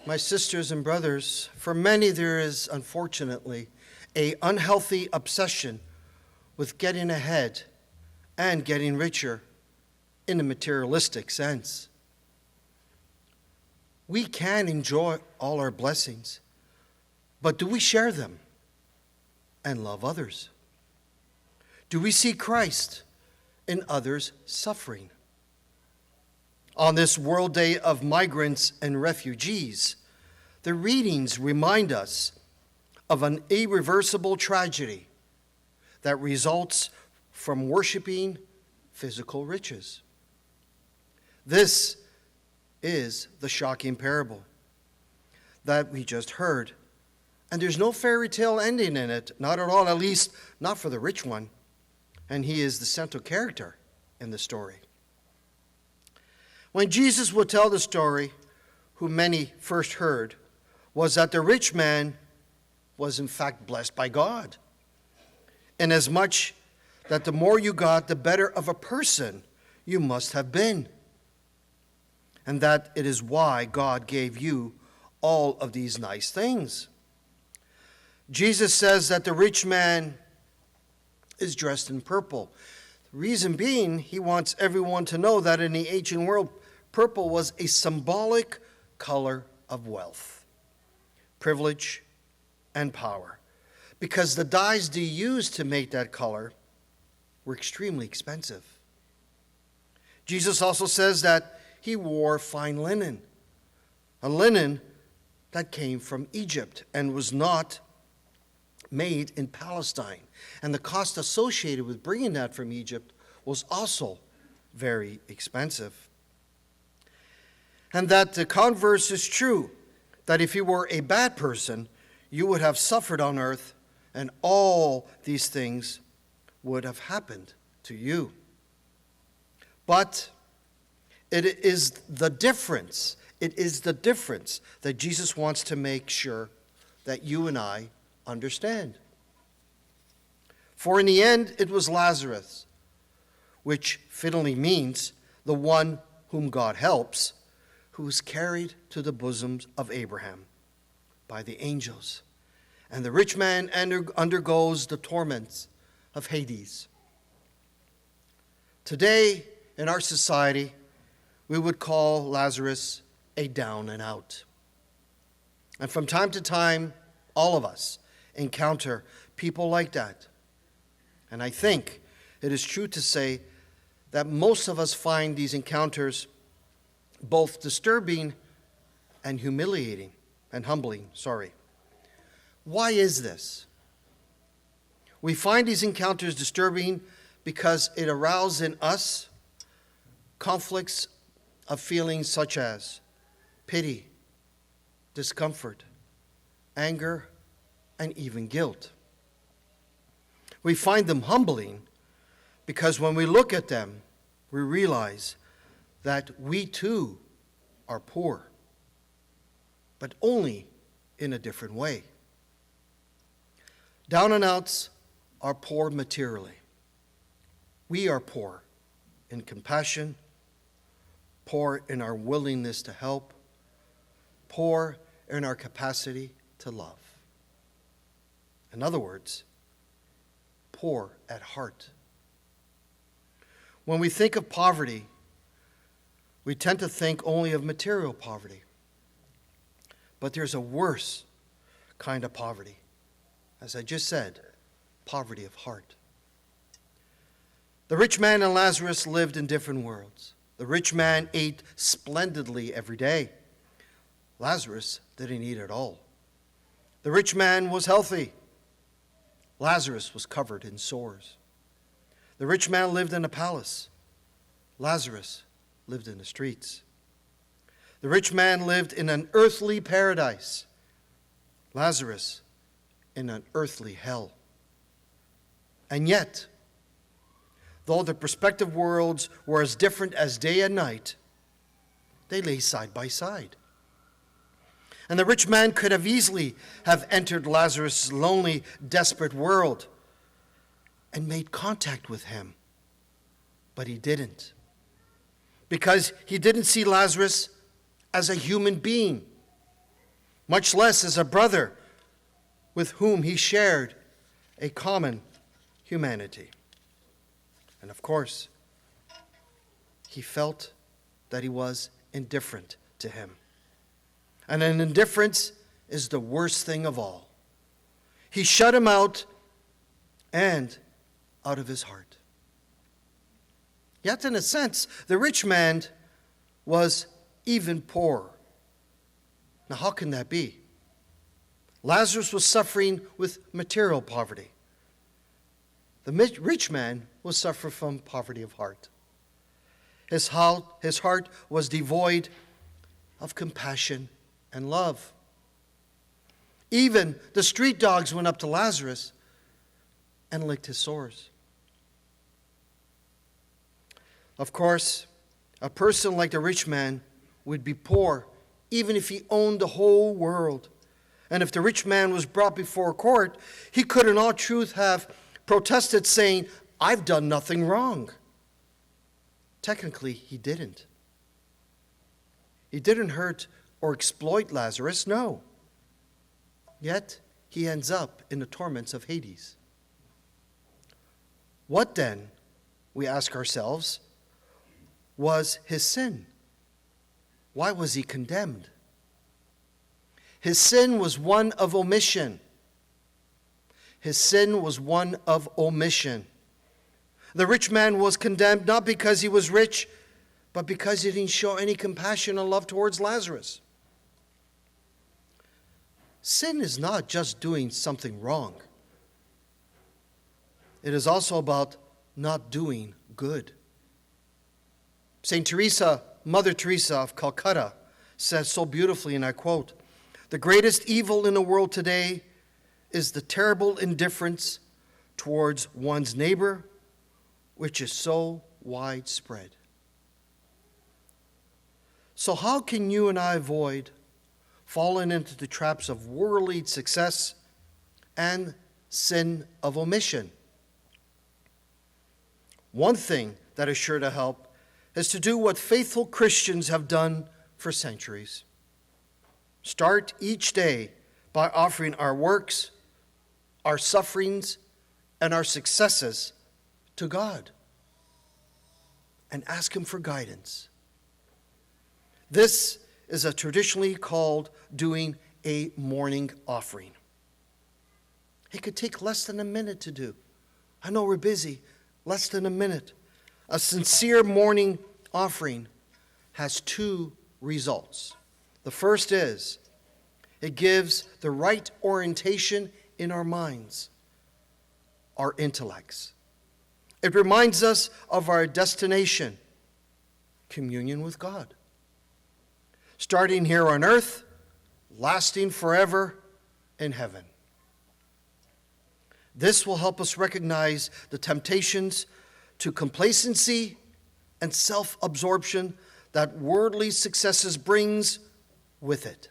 My sisters and brothers, for many there is, unfortunately, an unhealthy obsession with getting ahead and getting richer in a materialistic sense. We can enjoy all our blessings, but do we share them and love others? Do we see Christ in others' suffering? On this World Day of Migrants and Refugees, the readings remind us of an irreversible tragedy that results from worshiping physical riches. This is the shocking parable that we just heard. And there's no fairy tale ending in it, not at all, at least not for the rich one. And he is the central character in the story. When Jesus would tell the story, who many first heard, was that the rich man was in fact blessed by God, inasmuch that the more you got, the better of a person you must have been, and that it is why God gave you all of these nice things. Jesus says that the rich man is dressed in purple. The reason being, he wants everyone to know that in the ancient world, purple was a symbolic color of wealth, privilege, and power, because the dyes they used to make that color were extremely expensive. Jesus also says that he wore fine linen, a linen that came from Egypt and was not made in Palestine. And the cost associated with bringing that from Egypt was also very expensive. And that the converse is true, that if you were a bad person, you would have suffered on earth, and all these things would have happened to you. But it is the difference that Jesus wants to make sure that you and I understand. For in the end, it was Lazarus, which fittingly means the one whom God helps, who was carried to the bosoms of Abraham by the angels. And the rich man undergoes the torments of Hades. Today, in our society, we would call Lazarus a down and out. And from time to time, all of us encounter people like that. And I think it is true to say that most of us find these encounters both disturbing and humiliating and humbling. Why is this? We find these encounters disturbing because it arouses in us conflicts of feelings such as pity, discomfort, anger, and even guilt. We find them humbling because when we look at them, we realize that we too are poor, but only in a different way. Down and outs are poor materially. We are poor in compassion, poor in our willingness to help, poor in our capacity to love. In other words, poor at heart. When we think of poverty, we tend to think only of material poverty. But there's a worse kind of poverty. As I just said, poverty of heart. The rich man and Lazarus lived in different worlds. The rich man ate splendidly every day. Lazarus didn't eat at all. The rich man was healthy. Lazarus was covered in sores. The rich man lived in a palace. Lazarus lived in the streets. The rich man lived in an earthly paradise. Lazarus in an earthly hell. And yet, though the prospective worlds were as different as day and night, they lay side by side. And the rich man could have easily have entered Lazarus' lonely, desperate world and made contact with him. But he didn't. Because he didn't see Lazarus as a human being. much less as a brother with whom he shared a common humanity. And of course, he felt that he was indifferent to him. And an indifference is the worst thing of all. He shut him out and out of his heart. Yet, in a sense, the rich man was even poorer. Now, how can that be? Lazarus was suffering with material poverty. The rich man was suffering from poverty of heart. His heart was devoid of compassion and love. Even the street dogs went up to Lazarus and licked his sores. Of course, a person like the rich man would be poor even if he owned the whole world. And if the rich man was brought before court, he could in all truth have protested, saying, "I've done nothing wrong." Technically, he didn't. He didn't hurt or exploit Lazarus, no. Yet, he ends up in the torments of Hades. What then, we ask ourselves, was his sin? Why was he condemned? His sin was one of omission. His sin was one of omission. The rich man was condemned not because he was rich, but because he didn't show any compassion or love towards Lazarus. Sin is not just doing something wrong. It is also about not doing good. St. Teresa, Mother Teresa of Calcutta, says so beautifully, and I quote, "The greatest evil in the world today is the terrible indifference towards one's neighbor, which is so widespread." So how can you and I avoid falling into the traps of worldly success and sin of omission? One thing that is sure to help is to do what faithful Christians have done for centuries. Start each day by offering our works, our sufferings, and our successes to God, and ask Him for guidance. This is a traditionally called doing a morning offering. It could take less than a minute to do. I know we're busy. Less than a minute. A sincere morning offering has two results. The first is it gives the right orientation in our minds, our intellects. It reminds us of our destination, communion with God. Starting here on earth, lasting forever in heaven. This will help us recognize the temptations to complacency and self-absorption that worldly successes brings with it.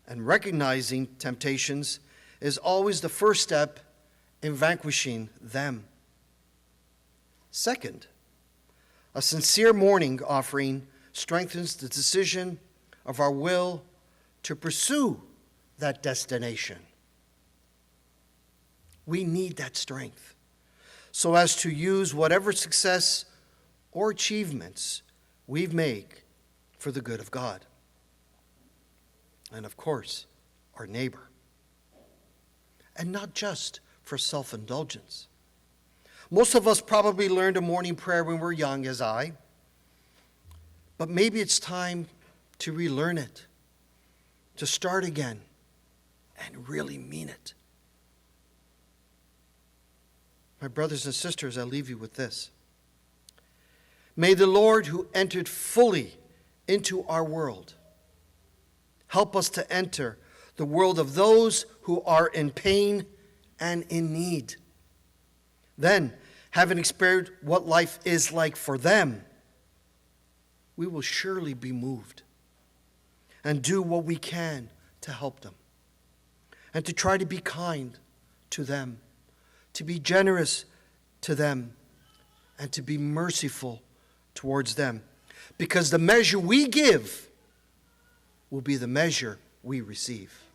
And recognizing temptations is always the first step in vanquishing them. Second, a sincere morning offering strengthens the decision of our will to pursue that destination. We need that strength so as to use whatever success or achievements we make for the good of God. And of course, our neighbor. And not just for self-indulgence. Most of us probably learned a morning prayer when we were young, as I. But maybe it's time to relearn it, to start again, and really mean it. My brothers and sisters, I leave you with this. May the Lord, who entered fully into our world, help us to enter the world of those who are in pain and in need. Then, having experienced what life is like for them, we will surely be moved and do what we can to help them and to try to be kind to them, to be generous to them, and to be merciful towards them. Because the measure we give will be the measure we receive.